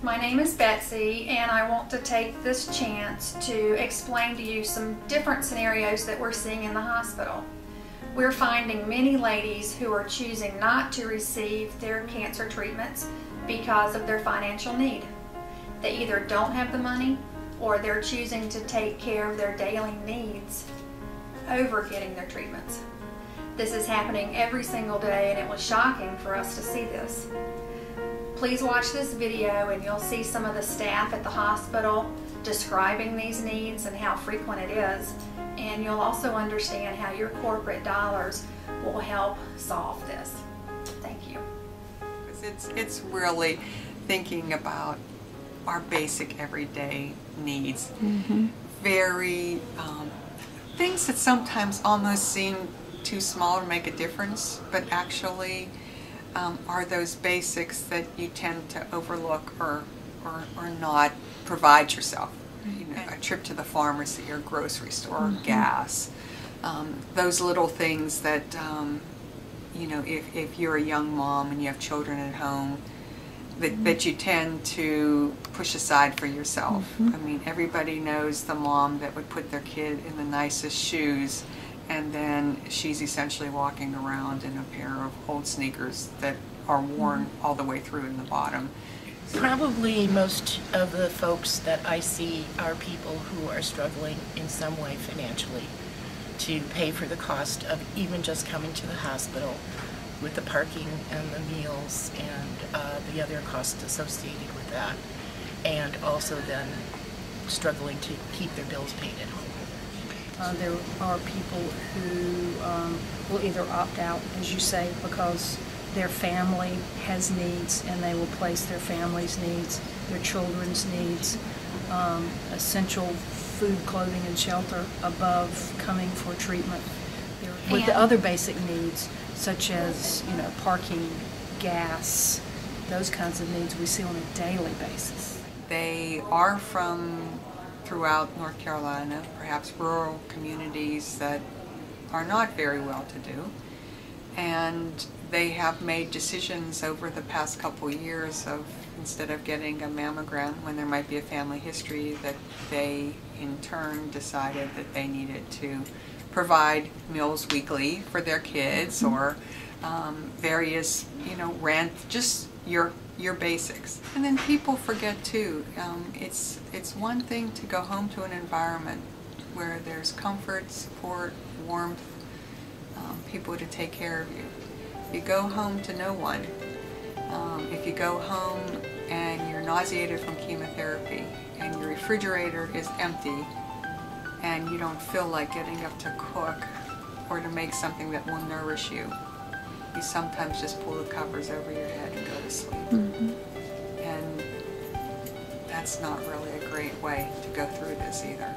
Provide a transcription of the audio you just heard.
My name is Betsy, and I want to take this chance to explain to you some different scenarios that we're seeing in the hospital. We're finding many ladies who are choosing not to receive their cancer treatments because of their financial need. They either don't have the money or they're choosing to take care of their daily needs over getting their treatments. This is happening every single day, and it was shocking for us to see this. Please watch this video and you'll see some of the staff at the hospital describing these needs and how frequent it is. And you'll also understand how your corporate dollars will help solve this. Thank you. It's really thinking about our basic everyday needs. Very things that sometimes almost seem too small to make a difference, but actually are those basics that you tend to overlook or not provide yourself. You know, a trip to the pharmacy or grocery store, gas, those little things that you know, if you're a young mom and you have children at home, that you tend to push aside for yourself. I mean, everybody knows the mom that would put their kid in the nicest shoes, and then she's essentially walking around in a pair of old sneakers that are worn all the way through in the bottom. Probably most of the folks that I see are people who are struggling in some way financially to pay for the cost of even just coming to the hospital, with the parking and the meals and the other costs associated with that, and also then struggling to keep their bills paid at home. There are people who will either opt out, as you say, because their family has needs, and they will place their family's needs, their children's needs, essential food, clothing, and shelter above coming for treatment. With the other basic needs, such as, you know, parking, gas, those kinds of needs we see on a daily basis. They are from throughout North Carolina, perhaps rural communities that are not very well to do, and they have made decisions over the past couple years of, instead of getting a mammogram when there might be a family history, that they in turn decided that they needed to provide meals weekly for their kids, or various, you know, rent, just your basics. And then people forget too, it's one thing to go home to an environment where there's comfort, support, warmth, people to take care of you. If you go home to no one, if you go home and you're nauseated from chemotherapy and your refrigerator is empty and you don't feel like getting up to cook or to make something that will nourish you, you sometimes just pull the covers over your head and go to sleep. And that's not really a great way to go through this either.